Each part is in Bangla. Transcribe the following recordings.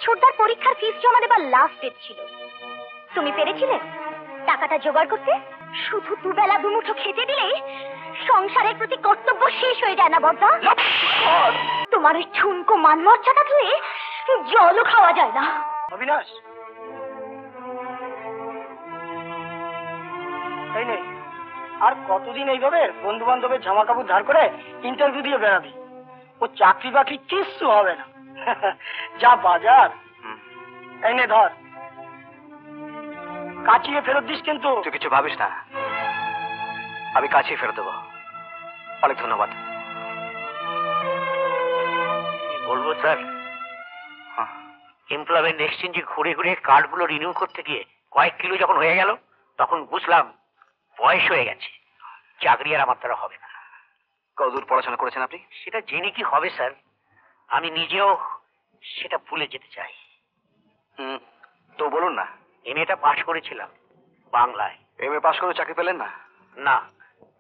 ছোটদার পরীক্ষার ফিস জমা দেবার লাস্ট ডেট ছিল। তুমি পেরেছিলে টাকাটা জোগাড় করতে? শুধু দুবেলা দুমুঠো খেতে দিলেই সংসারের প্রতি কর্তব্য শেষ হয়ে যায় না বড়দা? তোমার ওই ঠুনকো মান মর্যাদা ধুয়ে জলও খাওয়া যায় না। অবিনাশ, এই নে, আর কতদিন এইভাবে বন্ধু বান্ধবের জামা কাপড় ধার করে ইন্টারভিউ দিয়ে বেড়াবি? ও চাকরি বাকরি কিচ্ছু হবে না। যা বাজার। এই নে ধর, কাচিয়ে ফেরত দিস কিন্তু। তুই কিছু ভাবিস না, আমি কাচিয়ে ফেরত দেবো। অনেক ধন্যবাদ। বলবো স্যার, এমপ্লয়মেন্ট এক্সচেঞ্জে ঘুরে ঘুরে কার্ডগুলো রিনিউ করতে গিয়ে কয়েক কিলো যখন হয়ে গেল তখন বুঝলাম বয়স হয়ে গেছে, চাকরি আর আমার দ্বারা হবে না। কতদূর পড়াশোনা করেছেন আপনি? সেটা জেনে কি হবে স্যার, আমি নিজেও সেটা ভুলে যেতে চাই। তো বলুন না। এমএটা পাশ করেছিলাম বাংলায়। এমএ পাশ করে চাকরি পেলেন না? না,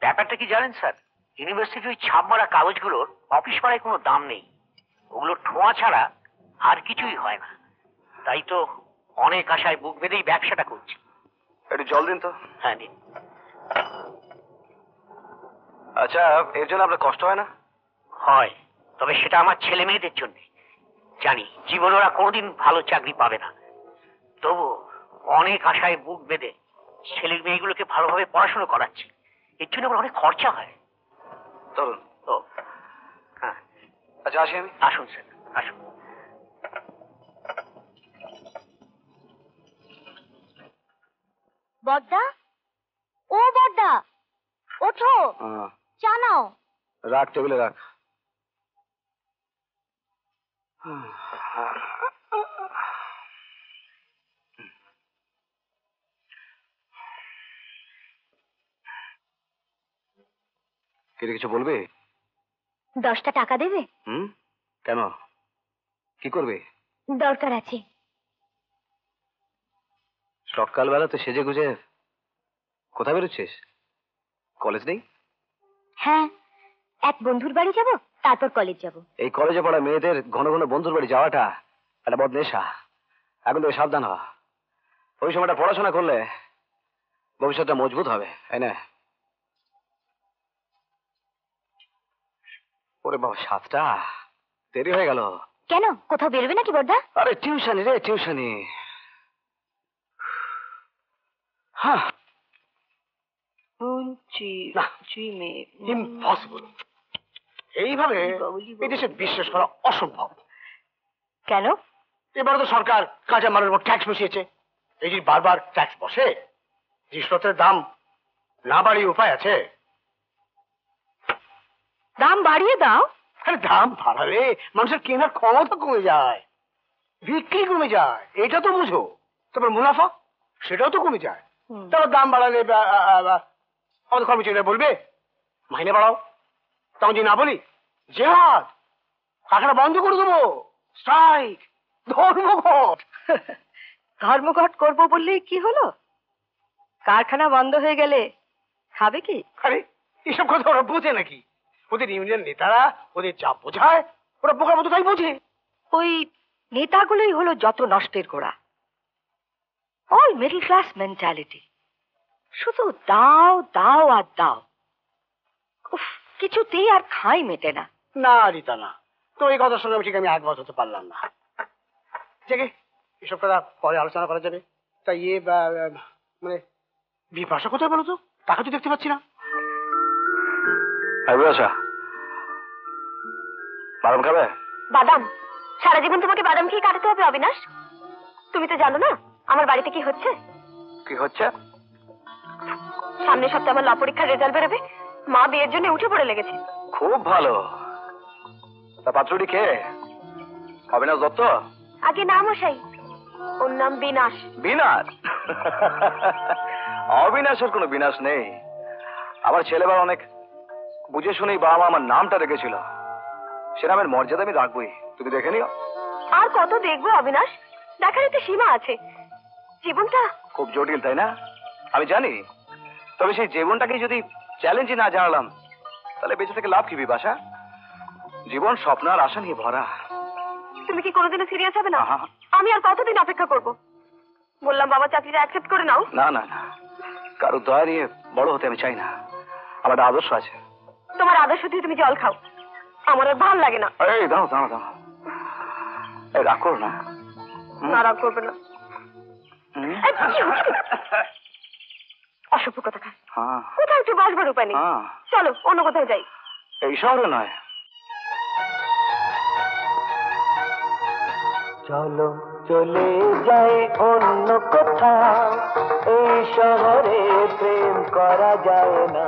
ব্যাপারটা কি জানেন স্যার, ইউনিভার্সিটির ওই ছাপ মারা কাগজগুলোর অফিস পাড়ায় কোনো দাম নেই, ওগুলো ঠোঁয়া ছাড়া আর কিছুই হয় না। তাই তো অনেক আশায় বুক বেঁধেই ব্যবসাটা করছি। একটু জল দিন তো। হ্যাঁ দিন। আচ্ছা, এর জন্য আপনার কষ্ট হয় না? হয়, তবে সেটা আমার ছেলে মেয়েদের জন্য। জানি জীবনে ওরা কোনোদিন ভালো চাকরি পাবে না, তবু অনেক আশায় বুক বেঁধে ছেলে মেয়েগুলোকে ভালোভাবে পড়াশোনা করাচ্ছি। এর জন্য আমার অনেক খরচা হয়। ধরুন। ও হ্যাঁ, আচ্ছা আসি আমি। আসুন স্যার, আসুন। বড়দা, ও বড়দা, ওঠো, চা নাও। রাখ, টেবিলে রাখ। কিছু বলবে? 10টা টাকা দেবে? কেন, কি করবে? দরকার আছে। সকালবেলা তো সেজে গুজে কোথায় বেরোচ্ছিস? কলেজ নেই? হ্যাঁ, এক বন্ধুর বাড়ি যাব, তারপর কলেজ যাব। এই কলেজে পড়া মেয়েদের ঘন ঘন বন্ধুর বাড়ি যাওয়াটা একটা বদ নেশা। এখন থেকে সাবধান হ। ওই সময়টা পড়াশোনা করলে ভবিষ্যৎটা মজবুত হবে, তাই না? ওরে বাবা, 7টা, দেরি হয়ে গেল। কেন, কোথাও বেরোবে নাকি বড়দা? আরে টিউশনি রে, টিউশনি। হ্যাঁ, ইম্পসিবল। এইভাবে এই দেশে বিশ্বাস করা অসম্ভব। কেন? এবারে তো সরকার কাঁচা মালের উপর ট্যাক্স বসিয়েছে। এই যে বারবার ট্যাক্স বসে, জিনিসপত্রের দাম না বাড়িয়ে উপায় আছে? দাম বাড়িয়ে দাও। আরে দাম বাড়ালে মানুষের কেনার ক্ষমতা কমে যায়, বিক্রি কমে যায়, এটা তো বুঝো। তারপর মুনাফা, সেটাও তো কমে যায়। তারপর দাম বাড়ালে আমাদের কর্মচারীরা বলবে মাইনে বাড়াও। তখন যদি না বলি, জেহাদ, কারখানা বন্ধ করে দেবো, স্ট্রাইক, ধর্মঘট। ধর্মঘট করবো বললেই কি হলো? কারখানা বন্ধ হয়ে গেলে খাবে কি? আরে এসব কথা ওরা বোঝে নাকি? ওদের ইউনিয়ন নেতারা ওদের চাপ বোঝায়, ওরা বোকার মতো তাই বোঝে। ওই নেতাগুলোই হলো যত নষ্টের গোড়া। অল মিডল ক্লাস মেন্টালিটি, শুধু দাও দাও আর দাও। উফ, কিছুতেই আর খাই মেটে না। না রীতা না, তো এই কথার সঙ্গে ঠিক আমি একমত হতে পারলাম না। ঠিক এসব কথা পরে আলোচনা করা যাবে। তাই মানে বিপাশা কোথায় বলো তো? তাকে তো দেখতে পাচ্ছি না। বাদাম খাবে? বাদাম? সারা জীবন তোমাকে বাদাম খেয়ে কাটাতে হবে অবিনাশ? তুমি তো জানো না আমার বাড়িতে কি হচ্ছে? কি হচ্ছে? সামনের সপ্তাহে আমার ল পরীক্ষার রেজাল্ট বেরোবে, মা বিয়ের জন্য উঠে পড়ে লেগেছে। খুব ভালো। তা পাত্রটি কে? অবিনাশ দত্ত? আগে না মশাই, ওর নাম বিনাশ। বিনাশ? অবিনাশের কোনো বিনাশ নেই। আমার ছেলেবার অনেক বুঝে শুনেই বাবা মা আমার নামটা রেখেছিল। সে নামের মর্যাদা আমি রাখবই, তুমি দেখে নিও। আর কত দেখবো অবিনাশ, দেখার একটা সীমা আছে। জীবনটা খুব জটিল, তাই না? আমি জানি, তবে সেই জীবনটাকে যদি চ্যালেঞ্জই না জানালাম তাহলে বেঁচে থেকে লাভ কি বিপাশা? জীবন স্বপ্ন আর আশা নিয়ে ভরা। তুমি কি কোনোদিনও সিরিয়াস হবে না? আহা। আমি আর কতদিন অপেক্ষা করব? বললাম বাবা চাকরিটা অ্যাকসেপ্ট করে নাও। না না না, কারো দয়া নিয়ে বড় হতে আমি চাই না। আমার একটা আদর্শ আছে। তোমার আদর্শ দিয়ে তুমি জল খাও, আমার আর ভালো লাগে না। এই দাও দাও দাও, এই রাগ করো না। না, রাগ করবে না। হুম? এই, কি হচ্ছে? অসভ্য কথা খায়। হ্যাঁ কোথাও একটু বসবার উপায় নেই। হ্যাঁ, চলো অন্য কোথাও যাই। এই শহরে নয়। চলো চলে যাই অন্য কোথাও, এই শহরে প্রেম করা যায় না।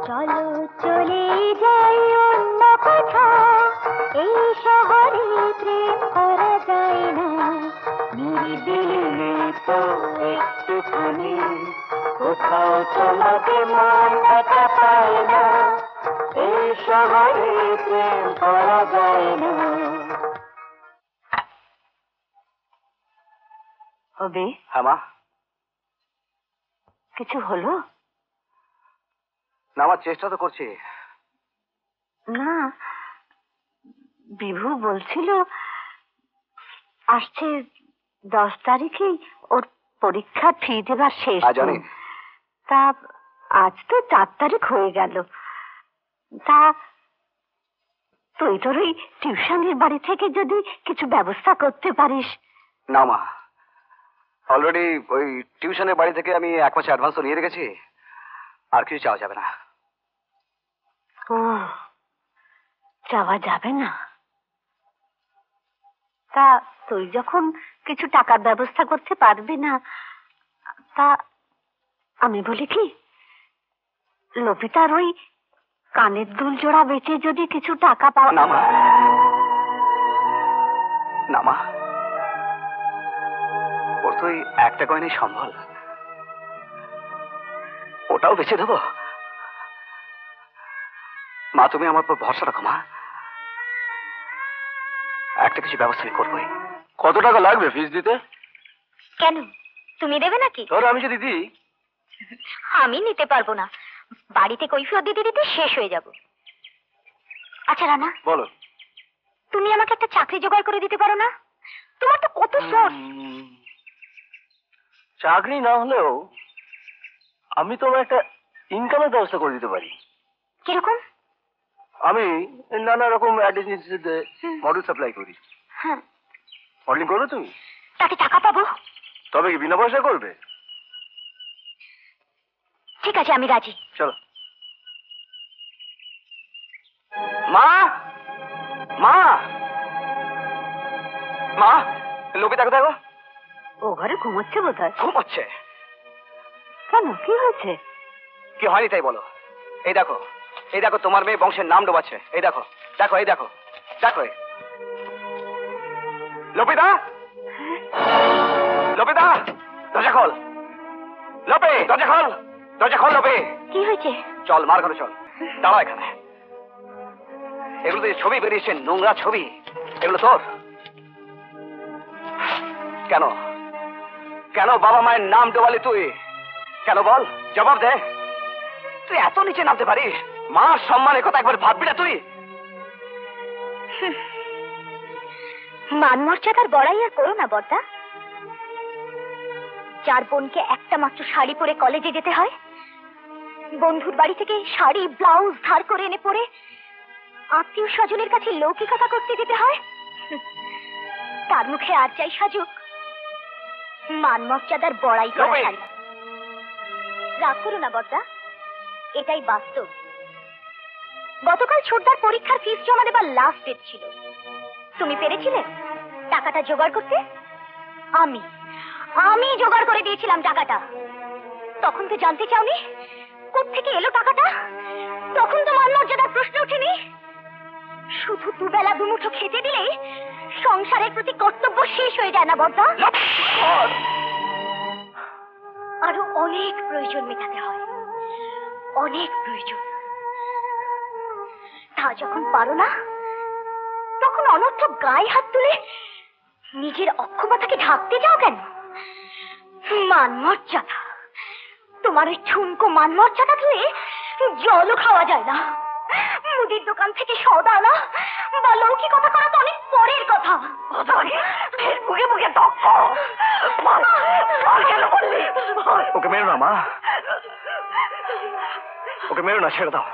চলো চলে যাই অন্য কোথাও, এই শহরে প্রেম করা যায় না। নিরিবিলি তো একটুখানি, কোথাও তোমাকে মন একা পায় না, এই শহরে প্রেম করা যায় না। হবে হ্যাঁ মা। কিছু হলো? না, আমার চেষ্টা তো করছি। না, বিভু বলছিল আসছে 10 তারিখেই ওর পরীক্ষা ফি দেবার শেষ জানি। দিন। তা আজ তো 4 তারিখ হয়ে গেল। তা তুই তোর ওই টিউশনের বাড়ি থেকে যদি কিছু ব্যবস্থা করতে পারিস। না মা, অলরেডি ওই টিউশনের বাড়ি থেকে আমি 1 মাসে অ্যাডভান্স নিয়ে রেখেছি, আর কিছু চাওয়া যাবে না। ও, যাওয়া যাবে না? তা তুই যখন কিছু টাকার ব্যবস্থা করতে পারবি না, তা আমি বলি কি, লবিতার ওই কানের দুল জোড়া বেচে যদি কিছু টাকা পাওয়া। না মা, না মা, ওর তো ওই একটা কয়নি সম্বল, ওটাও বেঁচে দেবো। মা, তুমি আমার উপর ভরসা রাখো মা, একটা কিছু ব্যবস্থা আমি করবোই। কত টাকা লাগবে ফিস দিতে? কেন, তুমি দেবে নাকি? ধরো আমি যদি দিই। আমি নিতে পারবো না, বাড়িতে কৈফিয়ত দিতে দিতে শেষ হয়ে যাব। আচ্ছা রানা, বলো। তুমি আমাকে একটা চাকরি জোগাড় করে দিতে পারো না? তোমার তো কত সোর্স। চাকরি না হলেও আমি তোমার একটা ইনকামের ব্যবস্থা করে দিতে পারি। কিরকম? আমি নানা রকম অ্যাড এজেন্সিতে মডেল সাপ্লাই করি। হ্যাঁ, মডেলিং করবে তুমি? তাতে টাকা পাবো? তবে কি বিনা পয়সা করবে? ঠিক আছে, আমি রাজি। চলো। মা, মা, মা, লোকে দেখো দেখো। ও ঘরে ঘুমোচ্ছে বোধ হয়। ঘুমাচ্ছে। কেন, কি হয়েছে? কি হয়নি তাই বলো। এই দেখো, এই দেখো, তোমার মেয়ে বংশের নাম ডোবাচ্ছে। এই দেখো, দেখো, এই দেখো, দেখো। লোপিদা, লোপিদা, দরজা খোল। লোপে, দরজা খোল, দরজা খোল লোপে। কি হয়েছে? চল মার ঘরে চল। দাঁড়া এখানে। এগুলো তো ছবি বেরিয়েছে, নোংরা ছবি। এগুলো তোর? কেন, কেন বাবা মায়ের নাম ডোবালি তুই? কেন বল, জবাব দে। তুই এত নিচে নামতে পারিস? মার সম্মানের কথা একবার ভাববি না তুই? মান মর্যাদার বড়াই আর করো না বড়দা। যার বোনকে একটা মাত্র শাড়ি পরে কলেজে যেতে হয়, বন্ধুর বাড়ি থেকে শাড়ি ব্লাউজ ধার করে এনে পরে আত্মীয় স্বজনের কাছে লৌকিকতা করতে যেতে হয়, তার মুখে আর চাই সাজুক। মান মর্যাদার বড়াই করা লোভী। শাড়ি। রাগ করো না বড়দা, এটাই বাস্তব। গতকাল ছোটদার পরীক্ষার ফিস জমা দেবার লাস্ট ডেট ছিল। তুমি পেরেছিলে টাকাটা জোগাড় করতে? আমি জোগাড় করে দিয়েছিলাম টাকাটা। তখন তো জানতে চাওনি কোত্থেকে এলো টাকাটা? তখন তো মান মর্যাদার প্রশ্ন ওঠেনি। শুধু দুবেলা দুমুঠো খেতে দিলেই সংসারের প্রতি কর্তব্য শেষ হয়ে যায় না বড়দা? আরো অনেক প্রয়োজন মেটাতে হয়, অনেক প্রয়োজন। তা যখন পারো না, তখন অনর্থক গায়ে হাত তুলে নিজের অক্ষমতাকে ঢাকতে যাও কেন? মান মর্যাদা, তোমার ওই ঠুনকো মান মর্যাদা ধুয়ে জলও খাওয়া যায় না। মুদির দোকান থেকে সওদা আনা বা লৌকিকতা করা তো অনেক পরের কথা। বুকে বুকে ওকে মেরো না মা, ওকে মেরো না, ছেড়ে দাও।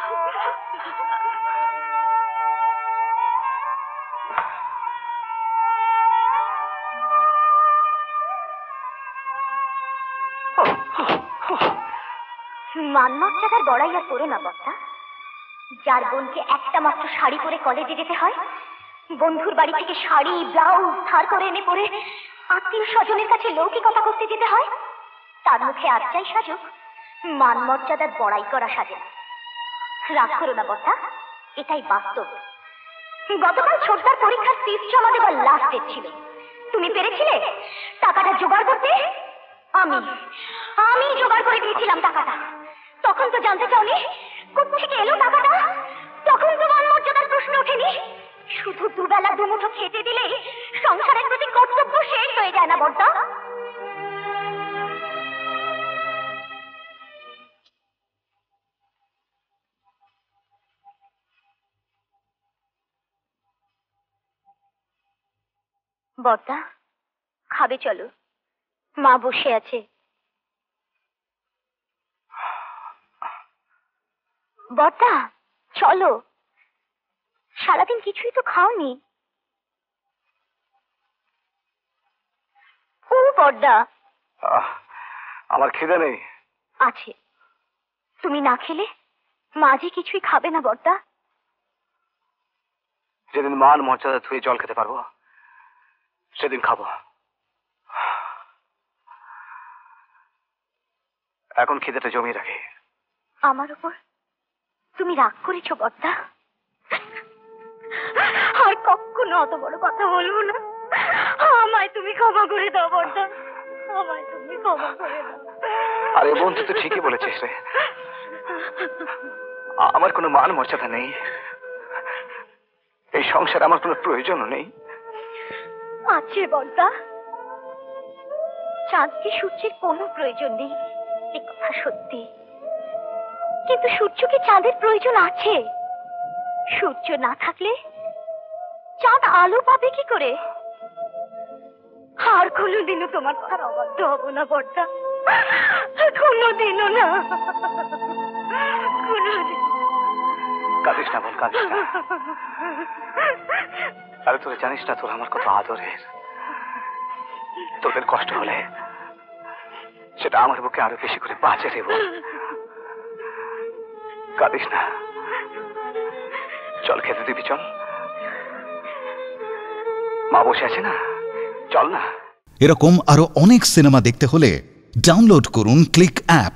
মানমর্যাদার বড়াই আর করো না বর্দা। যার বোনকে একটা মাত্র শাড়ি পরে কলেজে যেতে হয়, বন্ধুর বাড়ি থেকে শাড়ি ব্লাউজ ধার করে এনে পরে আত্মীয় স্বজনের কাছে লৌকিকতা করতে যেতে হয়, তার মুখে আর চাই সাজুক, মান মর্যাদার বড়াই করা সাজে না। রাগ করো না বর্দা, এটাই বাস্তব। গতকাল ছোটদার পরীক্ষার ফিস জমা দেওয়ার লাস্ট ডেট ছিল। তুমি পেরেছিলে টাকাটা জোগাড় করতে? আমি জোগাড় করে দিয়েছিলাম টাকাটা। তখন তো জানতে চাওনি কোত্থেকে এলো টাকাটা। তখন তো মান মর্যাদার প্রশ্ন ওঠেনি। শুধু দুবেলা দুমুঠো খেতে দিলে সংসারের প্রতি কর্তব্য শেষ হয়ে যায় না বর্দা? বর্দা, খাবে চলো, মা বসে আছে। বর্দা চলো, সারাদিন কিছুই তো খাওনি। ও বর্দা, আমার খিদে নেই। আছে, তুমি না খেলে মা যে কিছুই খাবে না বর্দা। যেদিন মান মর্যাদা ধুয়ে জল খেতে পারবো সেদিন খাবো। এখন খিদেটা জমিয়ে রাখে। আমার উপর তুমি রাগ করেছো বর্দা? আর কখনো অত বড় কথা বলবো না। আমায় তুমি ক্ষমা করে দাও বর্দা, আমায় তুমি ক্ষমা করে দাও। আরে বোন, তুই তো ঠিকই বলেছিস রে। আমার কোনো মান মর্যাদা নেই, এই সংসারে আমার কোনো প্রয়োজনও নেই। আছে বর্দা, চাঁদকে সূর্যের কোনো প্রয়োজন নেই, এ কথা সত্যি। কিন্তু সূর্যকে চাঁদের প্রয়োজন আছে। সূর্য না থাকলে চাঁদ আলো পাবে কি করে? আর কোনোদিনও তোমার কথার অবাধ্য হব না বর্দা, কোনোদিনও না, কোনোদিন। কাঁদিস না বোন, কাঁদিস না। আরে তোরা জানিস না তোর আমার কত আদরের। তোদের কষ্ট হলে সেটা আমার বুকে আরো বেশি করে বাঁচে রে বোন। কাঁদিস না, চল খেতে দিবি, চল। মা বসে আছে না, চল না। এরকম আরো অনেক সিনেমা দেখতে হলে ডাউনলোড করুন ক্লিক অ্যাপ।